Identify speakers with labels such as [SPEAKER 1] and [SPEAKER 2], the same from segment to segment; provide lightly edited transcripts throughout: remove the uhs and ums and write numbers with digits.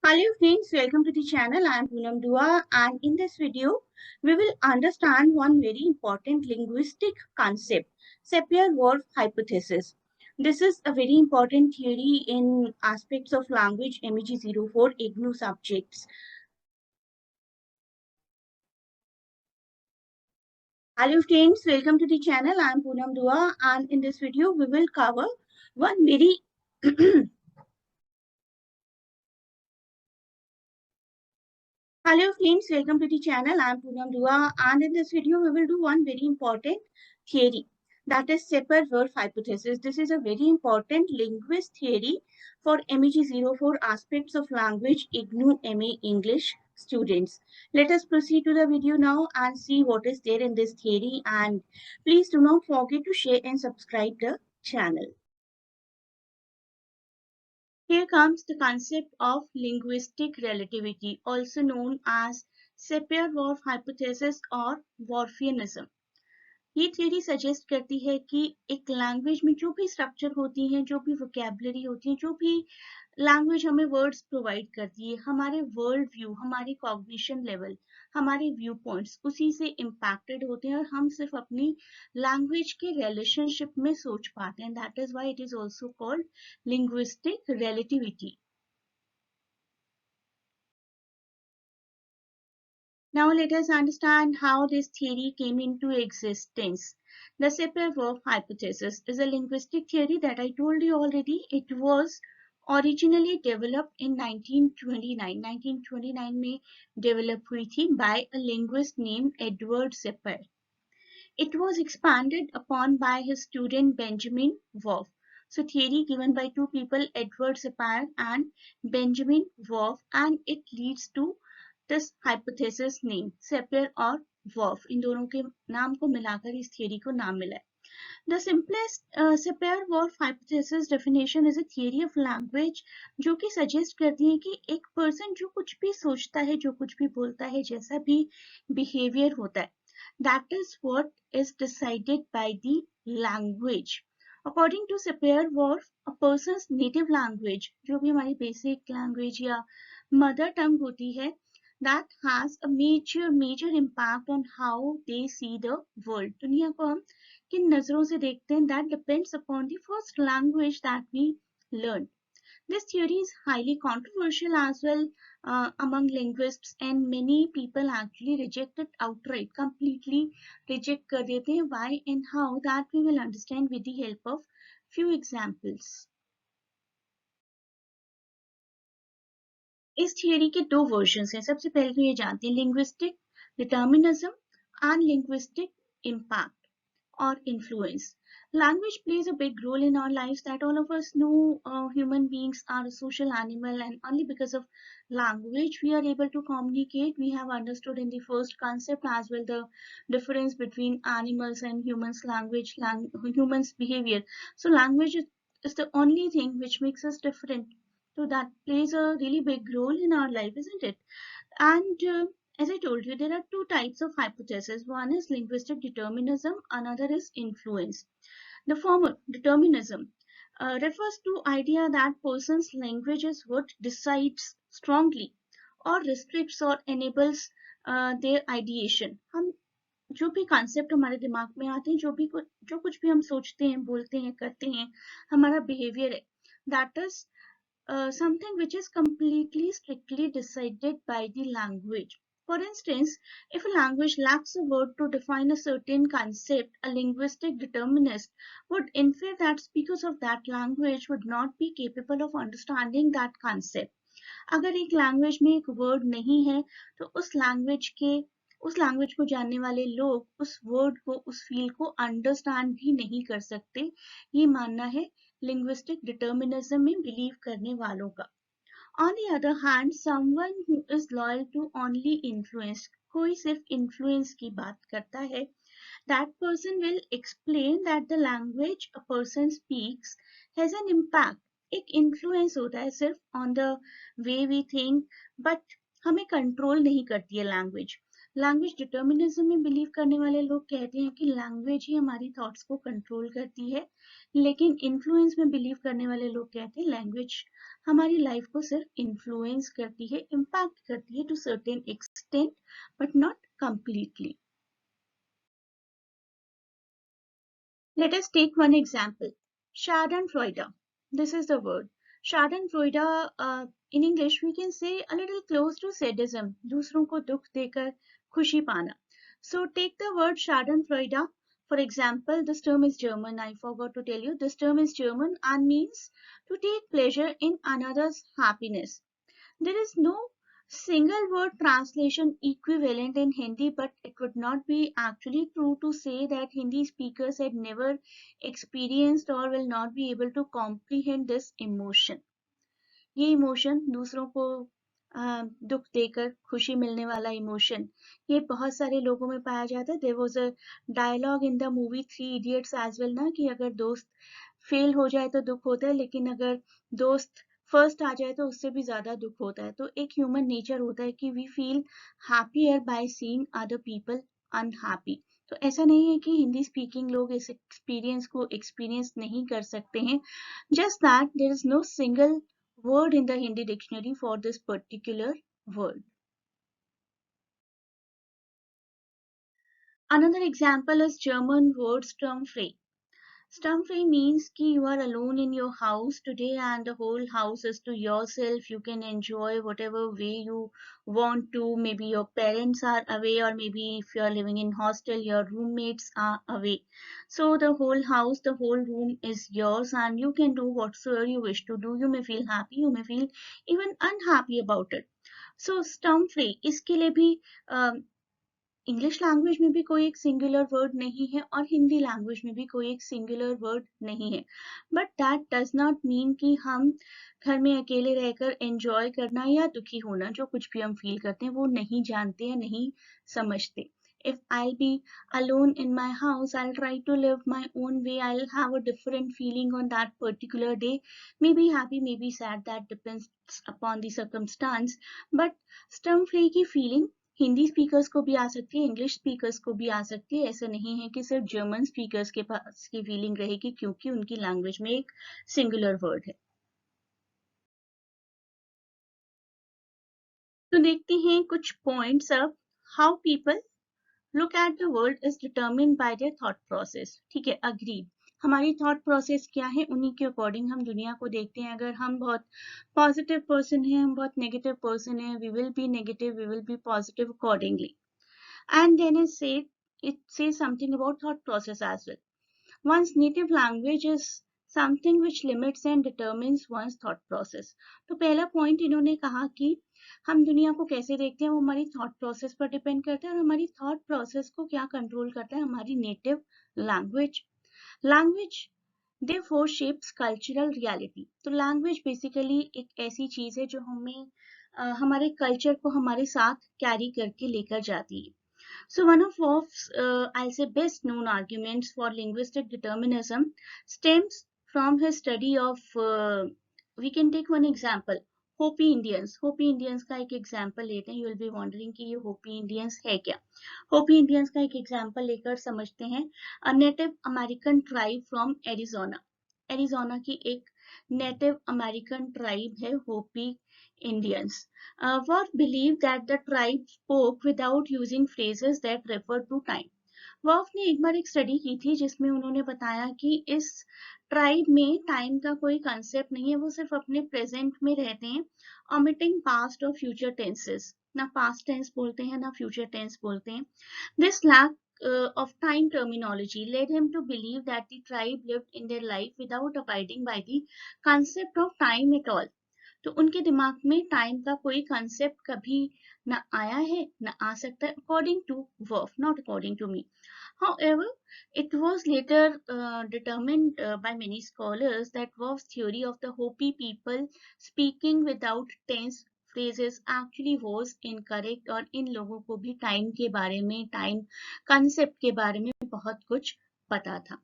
[SPEAKER 1] Hello friends, welcome to the channel. I am Poonam Dua, and in this video we will understand one very important linguistic concept, Sapir-Whorf hypothesis. This is a very important theory in aspects of language MEG04 IGNOU subjects. Hello friends, welcome to the channel. I am Poonam Dua, and in this video we will cover one very Hello friends, welcome to the channel. I am Poonam Dua, and in this video we will do one very important theory, that is Sapir-Whorf hypothesis. This is a very important linguist theory for MEG04 aspects of language IGNOU MA English students. Let us proceed to the video now and see what is there in this theory, and please do not forget to share and subscribe the channel. Here comes the concept of linguistic relativity, also known as Sapir-Whorf hypothesis और Whorfianism. ये theory suggest करती है कि एक language में जो भी structure होती हैं, जो भी वोकैबुलरी होती है, जो भी लैंग्वेज हमें वर्ड्स प्रोवाइड करती है, हमारे वर्ल्ड व्यू, हमारी कॉग्निशन लेवल, हमारे व्यू पॉइंट्स उसी से इम्पैक्टेड होते हैं और हम सिर्फ अपनी लैंग्वेज के रिलेशनशिप में सोच पाते हैं. That is why it is also called linguistic relativity. Now let us understand how this theory came into existence. The Sapir-Whorf hypothesis is a linguistic theory that I told you already. It was originally developed in 1929. 1929 में develop हुई थी by a linguist named Edward Sapir. It was expanded upon by his student Benjamin Whorf. So theory given by two people, Edward Sapir and Benjamin Whorf, and it leads to this hypothesis name Sapir और Whorf. इन दोनों के नाम को मिलाकर इस theory को नाम मिला है. The simplest Sapir-Whorf hypothesis definition is a theory of language जो कि suggest करती है कि एक person जो कुछ भी सोचता है, जो कुछ भी बोलता है, जैसा भी behavior होता है, that is what is decided by the language. According to Sapir-Whorf, a person's native language, जो भी हमारी basic language या mother tongue होती है, that has a major impact on how they see the world. दुनिया को हम किन नजरों से देखते हैं, that depends upon the first language that we learn. This theory is highly controversial as well among linguists, and many people actually reject it outright, completely reject कर देते हैं. Why and how, that we will understand with the help of few examples. इस theory के दो versions हैं. सबसे पहले तो ये जानते हैं linguistic determinism and linguistic impact or influence. Language plays a big role in our lives, that all of us know. Human beings are a social animal, and only because of language we are able to communicate. We have understood in the first concept as well the difference between animals and humans, humans behavior. So language is the only thing which makes us different. So that plays a really big role in our life, isn't it? And as I told you, there are two types of hypothesis. One is linguistic determinism, another is influence. The former, determinism, refers to idea that person's language is what decides strongly or restricts or enables their ideation. हम जो भी concept हमारे दिमाग में आते हैं, जो कुछ भी हम सोचते हैं, बोलते हैं, करते हैं, हमारा behavior है, that is something which is completely strictly decided by the language. For instance, if a language lacks a word to define a certain concept, a linguistic determinist would infer that speakers of that language would not be capable of understanding that concept. अगर एक language में एक word नहीं है, तो उस language को जानने वाले लोग उस word को, उस feel को understand भी नहीं कर सकते. ये मानना है linguistic determinism में believe करने वालों का. On the other hand, someone who is loyal to only influence, कोई सिर्फ influence की बात करता है, that person will explain that the language a person speaks has an impact. एक influence होता है सिर्फ on the way we think, but हमें control नहीं करती है language. लैंग्वेज डिटर्मिनिज्म में बिलीव करने वाले लोग कहते हैं कि लैंग्वेज ही हमारी थॉट्स को कंट्रोल करती है, लेकिन इन्फ्लुएंस में बिलीव करने वाले लोग कहते हैं लैंग्वेज हमारी लाइफ को सिर्फ इन्फ्लुएंस करती है, इम्पैक्ट करती है to certain extent but not completely. Let us take one example. Schadenfreude. This is the word. Schadenfreude, in English, we can say a little close to sadism. दूसरों को दुख देकर खुशी पाना. So take the word Schadenfreude. For example, this term is German. I forgot to tell you. This term is German and means to take pleasure in another's happiness. There is no single word translation equivalent in Hindi, but it would not be actually true to say that Hindi speakers had never experienced or will not be able to comprehend this emotion. ये emotion दूसरों को दुख देकर खुशी मिलने वाला emotion ये बहुत सारे लोगों में पाया जाता है. There was a dialogue in the movie Three Idiots as well ना कि अगर दोस्त फेल हो जाए तो दुख होता है, लेकिन अगर दोस्त फर्स्ट आ जाए तो उससे भी ज्यादा दुख होता है. तो एक ह्यूमन नेचर होता है कि we feel happier by seeing other people unhappy. तो ऐसा नहीं है कि हिंदी स्पीकिंग लोग इस एक्सपीरियंस को एक्सपीरियंस नहीं कर सकते हैं. Just that there is no single word in the Hindi dictionary for this particular word. Another example is German word sturmfrei. Sturmfrei means ki you are alone in your house today and the whole house is to yourself. You can enjoy whatever way you want to. Maybe your parents are away, or maybe if you are living in hostel, your roommates are away. So the whole house, the whole room is yours and you can do whatsoever you wish to do. You may feel happy, you may feel even unhappy about it. So Sturmfrei, इसके लिए भी English language में भी कोई एक singular word नहीं है और हिंदी लैंग्वेज में भी कोई एक सिंगुलर वर्ड नहीं है. But that does not mean कि हम घर में अकेले रहकर एंजॉय करना या दुखी होना, जो कुछ भी हम फील करते हैं वो नहीं जानते या नहीं समझते. If I'll be alone in my house, I'll try to live my own way. I'll have a different feeling on that particular day. Maybe happy, maybe sad. That depends upon the circumstance. But stem free की feeling Hindi speakers को भी आ सकती है, English speakers को भी आ सकती है. ऐसा नहीं है कि सिर्फ जर्मन स्पीकर्स के पास की फीलिंग रहेगी क्योंकि उनकी लैंग्वेज में एक सिंगुलर वर्ड है. तो देखते हैं कुछ points of how people look at the world is determined bye there thought process. ठीक है, अग्री. हमारी थॉट प्रोसेस क्या है, उन्हीं के अकॉर्डिंग हम दुनिया को देखते हैं. अगर हम बहुत पॉजिटिव पर्सन हैं, हम बहुत नेगेटिव पर्सन हैं, we will be negative, we will be positive accordingly. And then it says something about thought process as well. One's native language is something which limits and determines one's thought process. तो पहला point इन्होंने कहा कि हम दुनिया को कैसे देखते हैं वो हमारी थॉट प्रोसेस पर डिपेंड करता है, और हमारी थॉट प्रोसेस को क्या कंट्रोल करता है, हमारी native language. Language therefore shapes cultural reality. तो लैंग्वेज बेसिकली एक ऐसी चीज है जो हमें हमारे कल्चर को हमारे साथ कैरी करके लेकर जाती है. So one of Wolff's, I'll say, best known arguments for linguistic determinism stems from his study of, we can take one example, Hopi Indians. Hopi Indians का एक example लेते हैं. You will be wondering कि ये Hopi Indians है क्या. Hopi Indians का एक example लेकर समझते हैं. A Native American tribe from Arizona. Arizona की एक Native American tribe है Hopi Indians. Were believed that the tribe spoke without using phrases that refer to time. वर्फ ने एक बार एक स्टडी की थी जिसमें उन्होंने बताया कि इस ट्राइब में टाइम का कोई कंसेप्ट नहीं है, वो सिर्फ अपने प्रेजेंट में रहते हैं, omitting past और फ्यूचर टेंसेस. ना पास्ट टेंस बोलते हैं ना फ्यूचर टेंस बोलते हैं. This lack of time terminology led him to believe that the tribe lived in their life without abiding by the concept of time at all. तो उनके दिमाग में टाइम का कोई कंसेप्ट कभी न आया है न आ सकता है, according to Whorf, not according to me. However, it was later determined by many scholars that Worf's theory of the Hopi people speaking without tense phrases actually was incorrect, और इन लोगों को भी टाइम के बारे में, टाइम कंसेप्ट के बारे में बहुत कुछ पता था.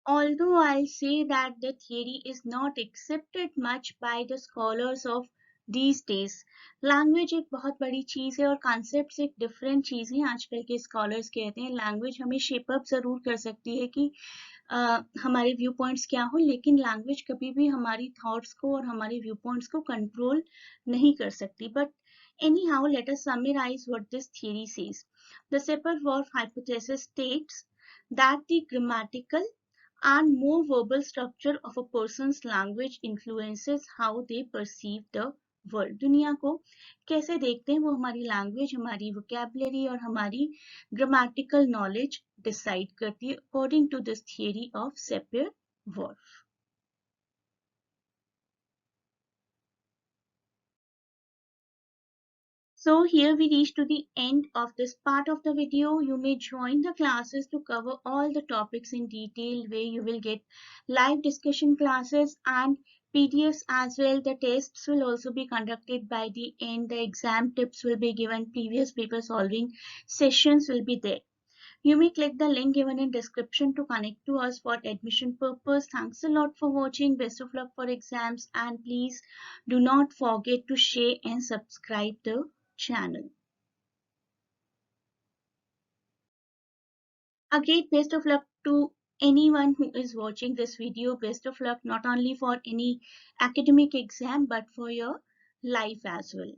[SPEAKER 1] Although I'll say that the theory is not accepted much by the scholars of these days. Language एक बहुत बड़ी चीज़ है और कॉन्सेप्ट्स एक डिफरेंट चीज़ है. आजकल के स्कॉलर्स कहते हैं लैंग्वेज हमें शेप अप ज़रूर कर सकती है कि हमारे व्यू पॉइंट्स क्या हो, लेकिन लैंग्वेज कभी भी हमारी थॉट्स को और हमारे व्यू पॉइंट्स को कंट्रोल नहीं कर सकती. But anyhow, let us summarize what this theory says. The Sapir-Whorf hypothesis states that the grammatical and more verbal structure of a person's language influences how they perceive the world. दुनिया को कैसे देखते हैं वो हमारी लैंग्वेज, हमारी vocabulary और हमारी ग्रामेटिकल नॉलेज डिसाइड करती है according to this theory of Sapir Whorf. So here we reach to the end of this part of the video. You may join the classes to cover all the topics in detail, where you will get live discussion classes and PDFs as well. The tests will also be conducted by the end. The exam tips will be given. Previous paper solving sessions will be there. You may click the link given in description to connect to us for admission purpose. Thanks a lot for watching. Best of luck for exams, and please do not forget to share and subscribe the channel. Again, best of luck to anyone who is watching this video. Best of luck not only for any academic exam but for your life as well.